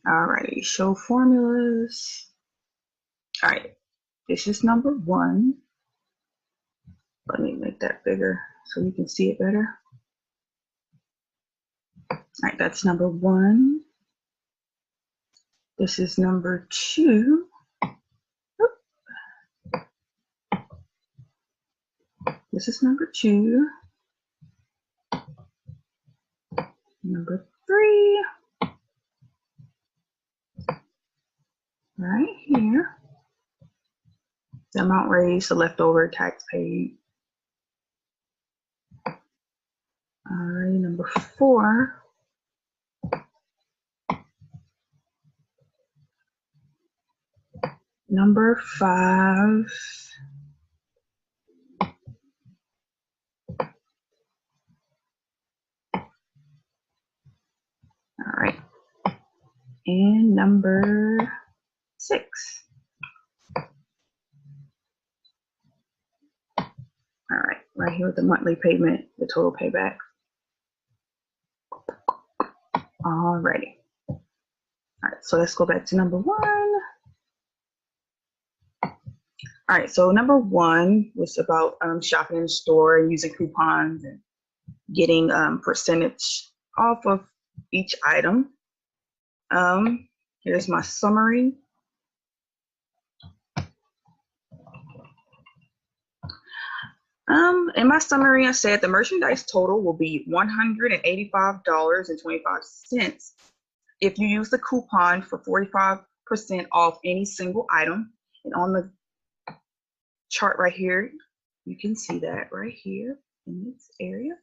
Alrighty, show formulas. All right, this is number 1. Let me make that bigger so you can see it better. All right, that's number 1. This is number 2. This is number 2. Number 3. Right here. The amount raised, the leftover tax paid. All right, number 4. Number 5. All right. And number 6. All right here with the monthly payment, the total payback. Alrighty. All right, so let's go back to number 1. All right, so number 1 was about shopping in the store and using coupons and getting percentage off of each item. Here's my summary. In my summary, I said the merchandise total will be $185.25 if you use the coupon for 45% off any single item. And on the chart right here, you can see that right here in this area.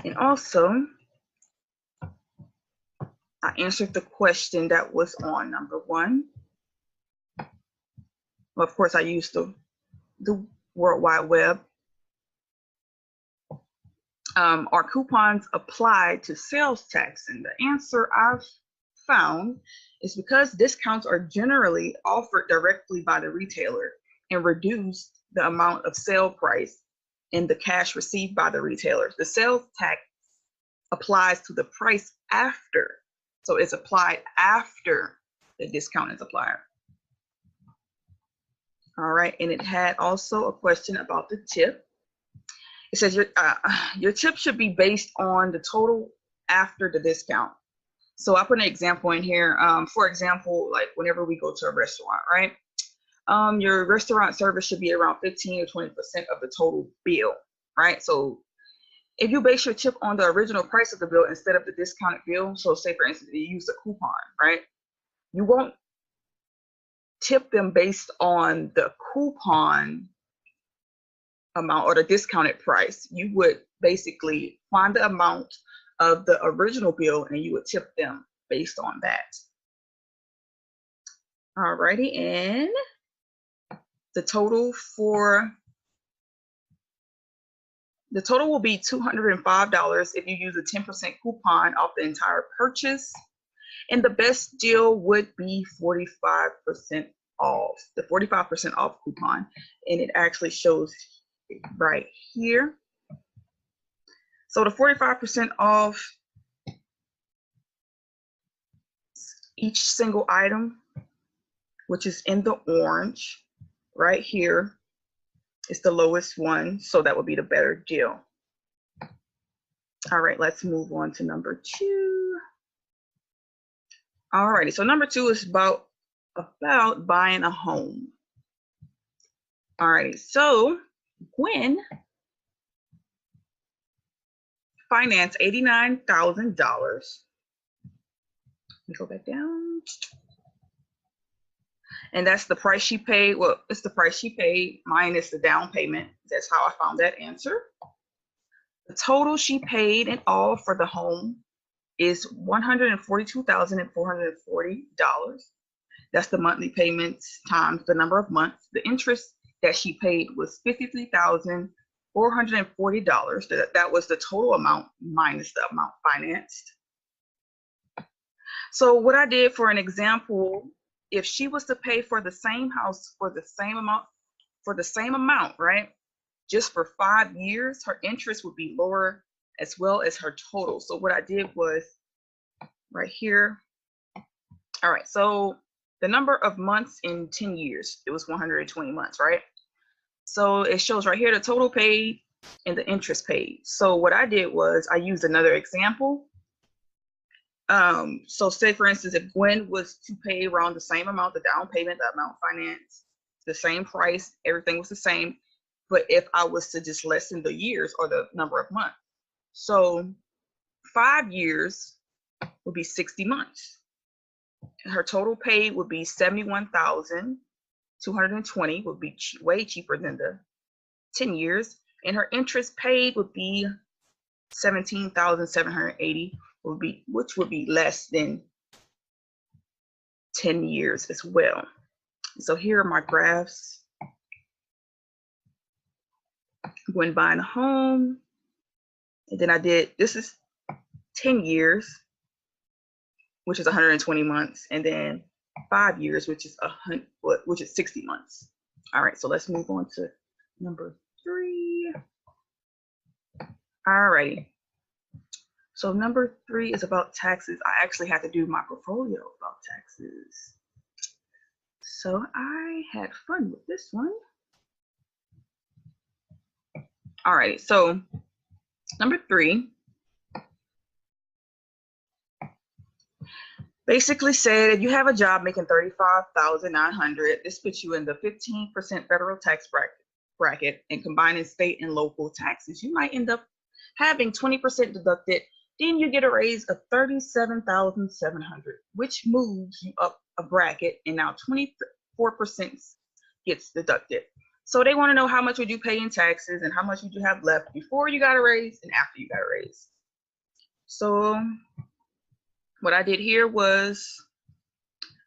And also, I answered the question that was on number 1. Well, of course, I used the World Wide Web. Are coupons applied to sales tax? And the answer I've found is because discounts are generally offered directly by the retailer and reduce the amount of sale price and the cash received by the retailers. The sales tax applies to the price after. So it's applied after the discount is applied. All right, and it had also a question about the tip. It says your tip should be based on the total after the discount. So I put an example in here. For example, like whenever we go to a restaurant, right? Your restaurant service should be around 15 or 20% of the total bill, right? So if you base your tip on the original price of the bill instead of the discounted bill, so say for instance, you use a coupon, right? You won't tip them based on the coupon amount or the discounted price. You would basically find the amount of the original bill and you would tip them based on that. Alrighty, and the total will be $205 if you use a 10% coupon off the entire purchase. And the best deal would be 45% off, the 45% off coupon. And it actually shows right here. So the 45% off each single item, which is in the orange right here, is the lowest one. So that would be the better deal. All right, let's move on to number 2. All righty, so number 2 is about buying a home. All righty, so Gwen financed $89,000. Let me go back down. And that's the price she paid. Well, it's the price she paid minus the down payment. That's how I found that answer. The total she paid in all for the home is $142,440. That's the monthly payments times the number of months. The interest that she paid was $53,440. That was the total amount minus the amount financed. So what I did for an example, if she was to pay for the same house for the same amount, right? Just for 5 years, her interest would be lower as well as her total. So what I did was right here. All right, so the number of months in 10 years, it was 120 months, right? So it shows right here the total paid and the interest paid. So what I did was I used another example. So say for instance, if Gwen was to pay around the same amount, the down payment, the amount financed, the same price, everything was the same. But if I was to just lessen the years or the number of months, so 5 years would be 60 months. Her total pay would be 71,220, would be way cheaper than the 10 years. And her interest paid would be 17,780, which would be less than 10 years as well. So here are my graphs. When buying a home, and then I did, this is 10 years, which is 120 months, and then 5 years, which is 60 months. All right, so let's move on to number 3. All righty. So number 3 is about taxes. I actually had to do my portfolio about taxes. So I had fun with this one. All right, so number 3 basically said if you have a job making $35,900, this puts you in the 15% federal tax bracket, and combining state and local taxes, you might end up having 20% deducted. Then you get a raise of $37,700, which moves you up a bracket, and now 24% gets deducted. So they want to know how much would you pay in taxes and how much would you have left before you got a raise and after you got a raise. So what I did here was,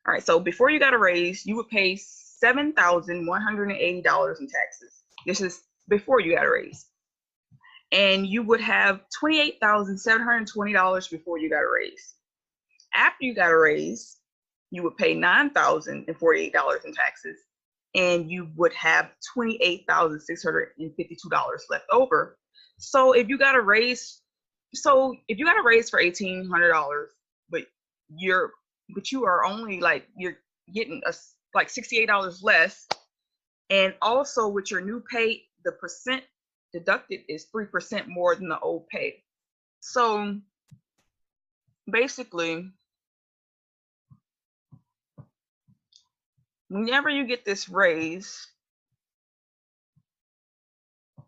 all right, so before you got a raise, you would pay $7,180 in taxes. This is before you got a raise. And you would have $28,720 before you got a raise. After you got a raise, you would pay $9,048 in taxes, and you would have $28,652 left over. So if you got a raise, for $1,800, but you are only you're getting like $68 less, and also with your new pay, the percent deducted is 3% more than the old pay. So basically, whenever you get this raise, let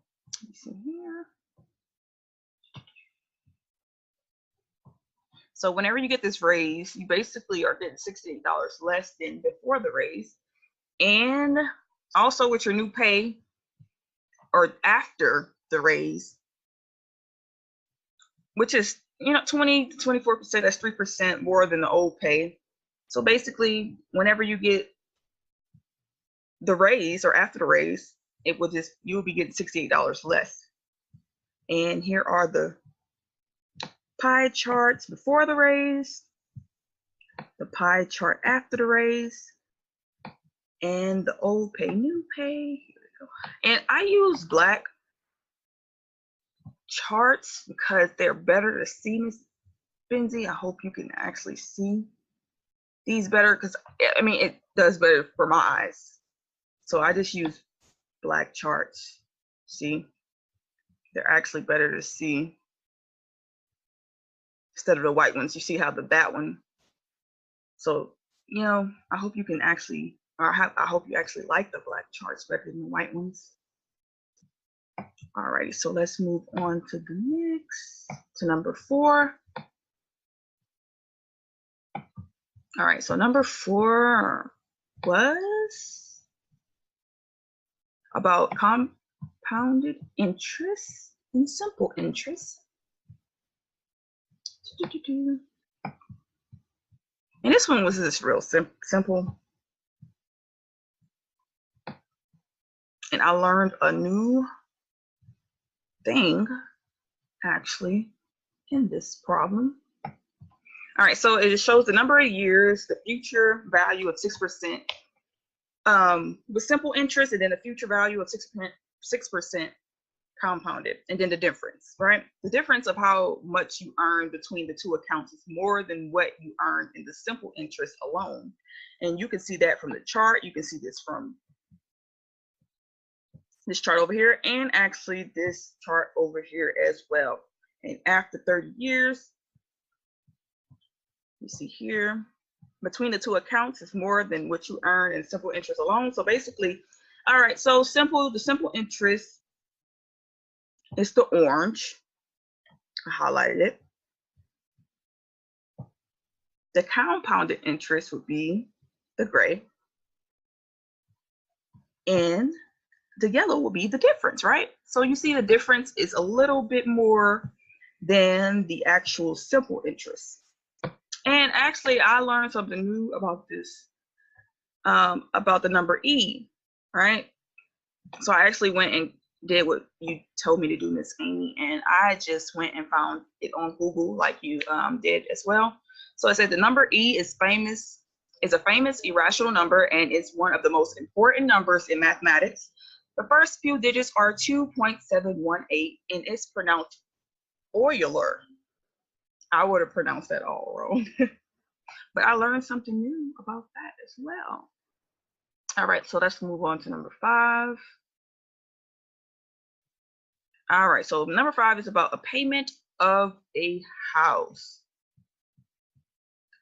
me see here. So whenever you get this raise, you basically are getting $68 less than before the raise. And also with your new pay, or after the raise, which is 20 to 24%, that's 3% more than the old pay. So basically, whenever you get the raise or after the raise, you'll be getting $68 less. And here are the pie charts before the raise, the pie chart after the raise, and the old pay, new pay. Here we go. And I use black charts because they're better to see, Miss Benzie. I hope you can actually see these better, because I mean it does better for my eyes. So I just use black charts. See, they're actually better to see instead of the white ones. You see how that one. So I hope you can actually, I hope you actually like the black charts better than the white ones. Alrighty, so let's move on to the next, to number 4. All right, so number 4 was about compounded interest and simple interest. And this one was just real simple. And I learned a new thing actually in this problem. All right, so it shows the number of years, the future value of 6%, with simple interest, and then the future value of 6%, compounded, and then the difference, right? The difference of how much you earn between the two accounts is more than what you earn in the simple interest alone. And you can see that from the chart. You can see this from this chart over here, and actually this chart over here as well. And after 30 years, you see here, between the two accounts is more than what you earn in simple interest alone. So basically, all right, so the simple interest is the orange. I highlighted it. The compounded interest would be the gray. And the yellow will be the difference, right? So you see the difference is a little bit more than the actual simple interest. And actually, I learned something new about this, about the number E, right? So I actually went and did what you told me to do, Miss Amy, and I just went and found it on Google, like you did as well. So it said the number E is a famous irrational number, and it's one of the most important numbers in mathematics. The first few digits are 2.718, and it's pronounced Euler. I would have pronounced that all wrong. But I learned something new about that as well. All right, so let's move on to number 5. All right, so number 5 is about a payment of a house.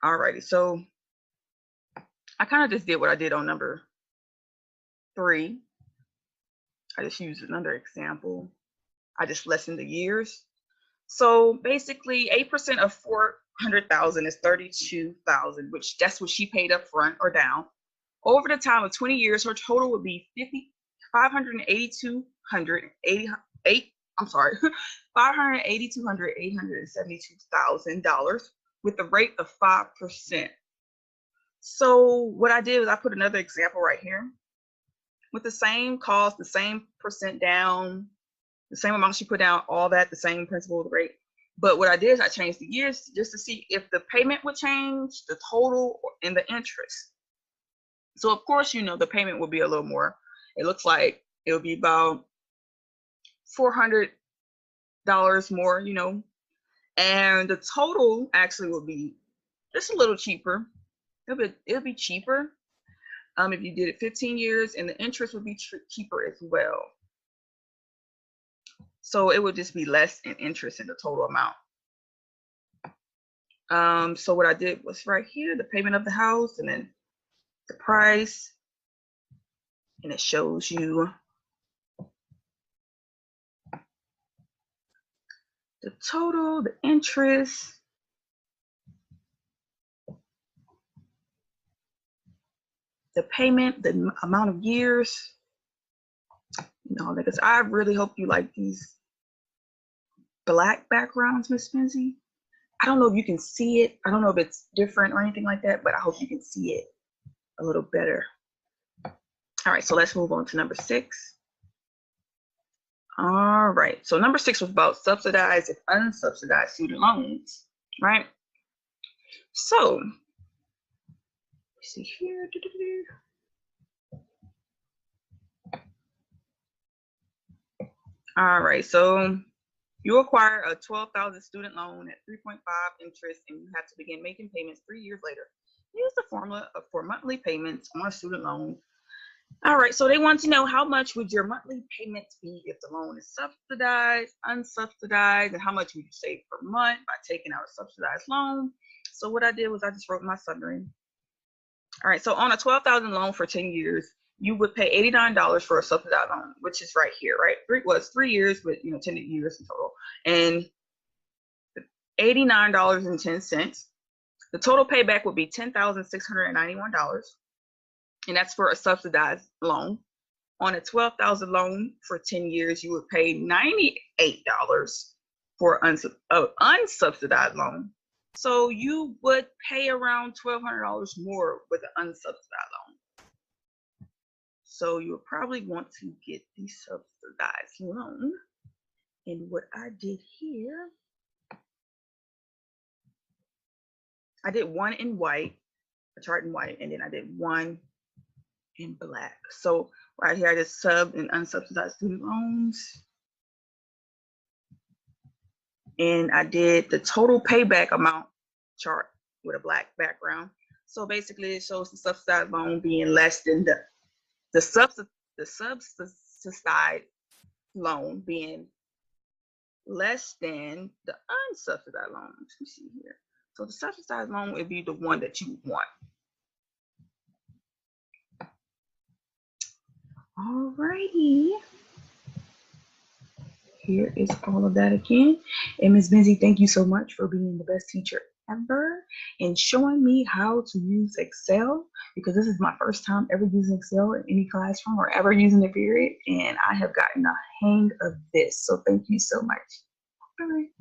All righty, so I kind of just did what I did on number 3. I just used another example. I just lessened the years. So basically 8% of 400,000 is 32,000, which that's what she paid up front or down. Over the time of 20 years, her total would be $872,000 with a rate of 5%. So what I did was I put another example right here with the same cost, the same percent down, the same amount she put down, all that, the same principal rate. But what I did is I changed the years just to see if the payment would change, the total, and the interest. So of course, you know, the payment will be a little more. It looks like it'll be about $400 more, you know, and the total actually will be just a little cheaper. It'll be cheaper if you did it 15 years, and the interest would be cheaper as well. So it would just be less in interest in the total amount. So what I did was right here, the payment of the house, and then the price, and it shows you the total, the interest, the payment, the amount of years, you know, because I really hope you like these black backgrounds, Miss Spency. I don't know if you can see it. I don't know if it's different or anything like that, but I hope you can see it a little better. All right, so let's move on to number 6. All right, so number 6 was about subsidized and unsubsidized student loans, right? So, let's see here. All right, so you acquire a $12,000 student loan at 3.5 interest, and you have to begin making payments 3 years later. Use the formula for monthly payments on a student loan. All right, so they want to know how much would your monthly payments be if the loan is subsidized, unsubsidized, and how much would you save per month by taking out a subsidized loan. So what I did was I just wrote my summary. All right, so on a $12,000 loan for 10 years, you would pay $89 for a subsidized loan, which is right here, right? 3 years with, you know, 10 years in total, and $89.10. The total payback would be $10,691, and that's for a subsidized loan. On a $12,000 loan for 10 years, you would pay $98 for an unsubsidized loan. So you would pay around $1,200 more with an unsubsidized loan. So you would probably want to get the subsidized loan. And what I did here, I did one in white, a chart in white, and then I did one in black. So right here, I just subbed and unsubsidized student loans. and I did the total payback amount chart with a black background. So basically it shows the subsidized loan being less than the subsidized loan being less than the unsubsidized loan. Let me see here. So the subsidized loan would be the one that you want. Alrighty. Here is all of that again. And Ms. Benzie, thank you so much for being the best teacher ever and showing me how to use Excel, because this is my first time ever using Excel in any classroom or ever using it, period. And I have gotten a hang of this. So thank you so much. Bye.